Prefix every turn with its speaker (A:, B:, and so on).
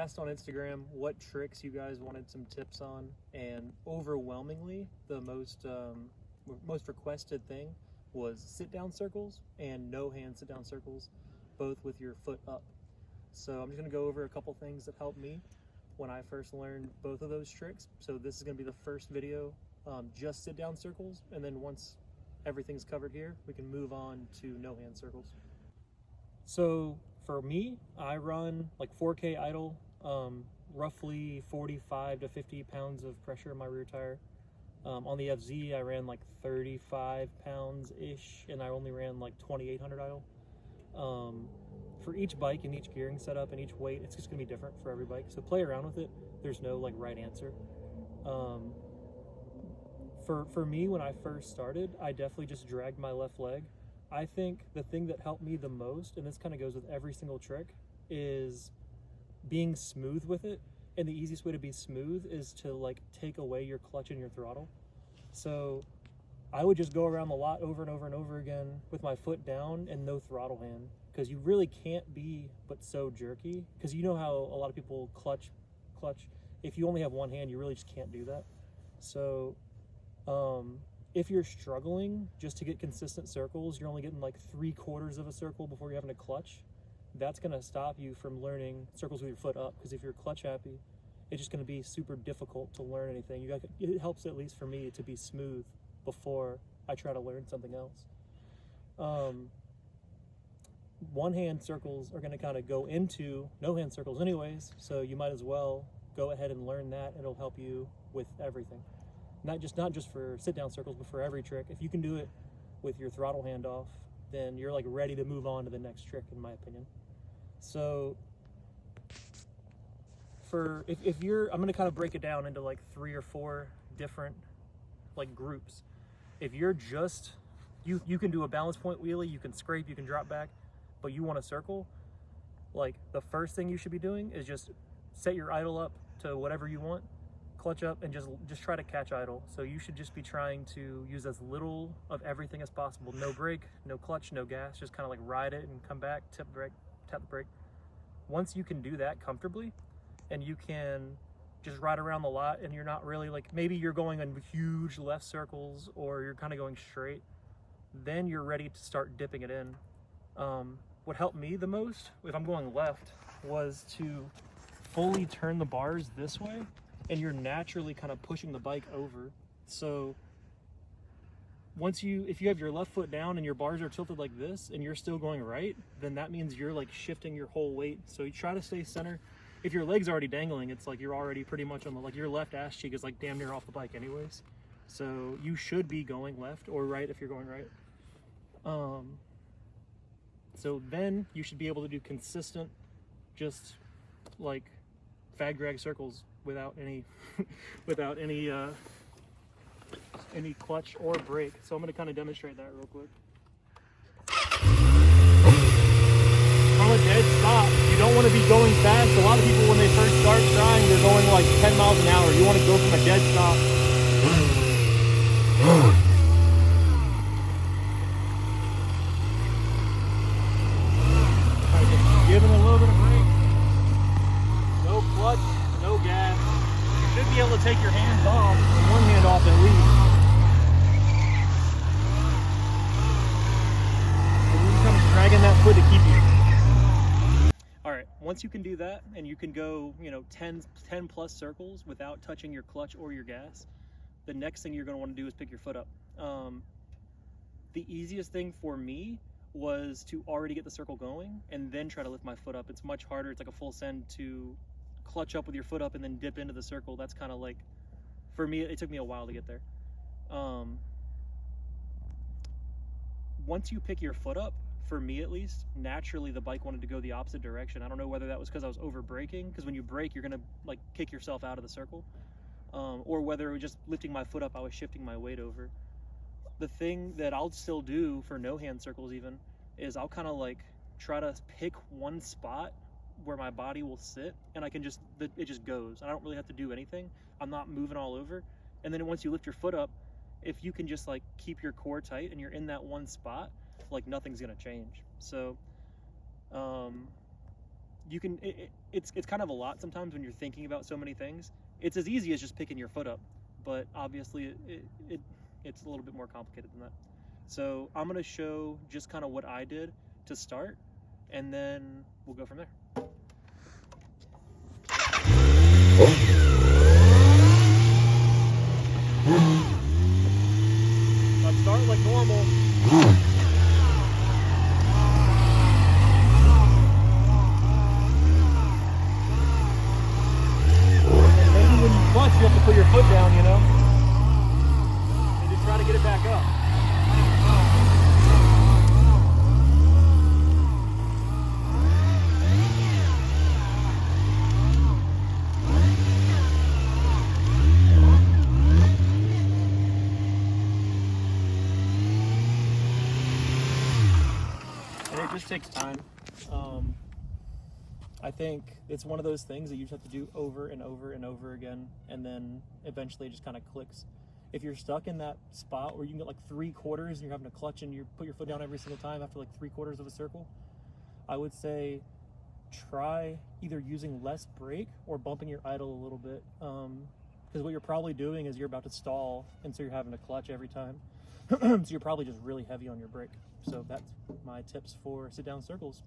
A: asked on Instagram what tricks you guys wanted some tips on, and overwhelmingly the most requested thing was sit down circles and no hand sit down circles, both with your foot up. So I'm just gonna go over a couple things that helped me when I first learned both of those tricks. So this is gonna be the first video, just sit down circles, and then once everything's covered here, we can move on to no hand circles. So for me, I run like 4K idle, roughly 45 to 50 pounds of pressure in my rear tire. On the FZ, I ran like 35 pounds-ish, and I only ran like 2,800 idle. For each bike and each gearing setup and each weight, it's just gonna be different for every bike. So play around with it. There's no like right answer. For me, when I first started, I definitely just dragged my left leg. I think the thing that helped me the most, and this kind of goes with every single trick, is being smooth with it. And the easiest way to be smooth is to like take away your clutch and your throttle. So I would just go around the lot over and over and over again with my foot down and no throttle hand, because you really can't be but so jerky, because you know how a lot of people clutch. If you only have one hand, you really just can't do that. So if you're struggling just to get consistent circles, you're only getting like 3/4 of a circle before you're having to clutch. That's going to stop you from learning circles with your foot up, because if you're clutch happy, it's just going to be super difficult to learn anything. It helps, at least for me, to be smooth before I try to learn something else. One hand circles are going to kind of go into no hand circles anyways, so you might as well go ahead and learn that. It'll help you with everything. Not just for sit down circles, but for every trick. If you can do it with your throttle hand off, then you're like ready to move on to the next trick, in my opinion. So if you're, I'm gonna kind of break it down into like 3 or 4 different like groups. If you're just, you can do a balance point wheelie, you can scrape, you can drop back, but you want to circle, like the first thing you should be doing is just set your idle up to whatever you want, clutch up, and just try to catch idle. So you should just be trying to use as little of everything as possible. No brake, no clutch, no gas, just kind of like ride it and come back, tap the brake. Once you can do that comfortably, and you can just ride around the lot, and you're not really like, maybe you're going in huge left circles or you're kind of going straight, then you're ready to start dipping it in. What helped me the most, if I'm going left, was to fully turn the bars this way, and you're naturally kind of pushing the bike over. So if you have your left foot down and your bars are tilted like this and you're still going right, then that means you're like shifting your whole weight. So you try to stay center. If your leg's already dangling, it's like you're already pretty much on the, like your left ass cheek is like damn near off the bike anyways. So you should be going left or right if you're going right. So then you should be able to do consistent, just like fag drag circles without any any clutch or brake. So I'm going to kind of demonstrate that real quick. From a dead stop, you don't want to be going fast. A lot of people, when they first start trying, they're going like 10 miles an hour. You want to go from a dead stop. Giving a little bit of brake, no clutch, no gas. You should be able to take your hands off, one hand off at least. And you come dragging that foot to keep you. All right, once you can do that, and you can go, 10 plus circles without touching your clutch or your gas, the next thing you're going to want to do is pick your foot up. The easiest thing for me was to already get the circle going and then try to lift my foot up. It's much harder. It's like a full send to clutch up with your foot up and then dip into the circle. That's kind of like, for me, it took me a while to get there. Once you pick your foot up, for me at least, naturally the bike wanted to go the opposite direction. I don't know whether that was because I was over braking, because when you brake, you're gonna like kick yourself out of the circle, or whether it was just lifting my foot up, I was shifting my weight over. The thing that I'll still do for no hand circles even is I'll kind of like try to pick one spot where my body will sit, and I can just, it just goes. I don't really have to do anything. I'm not moving all over. And then once you lift your foot up, if you can just like keep your core tight and you're in that one spot, like nothing's gonna change. So you can, it's kind of a lot sometimes when you're thinking about so many things. It's as easy as just picking your foot up, but obviously it's a little bit more complicated than that. So I'm gonna show just kind of what I did to start, and then we'll go from there. Let's start like normal. Maybe when you clutch, you have to put your foot down, you know? And just try to get it back up. And it just takes time. I think it's one of those things that you just have to do over and over and over again, and then eventually it just kind of clicks. If you're stuck in that spot where you can get like 3/4 and you're having to clutch and you put your foot down every single time after like 3/4 of a circle, I would say try either using less brake or bumping your idle a little bit, because what you're probably doing is you're about to stall, and so you're having to clutch every time. So you're probably just really heavy on your brake. So that's my tips for sit down circles.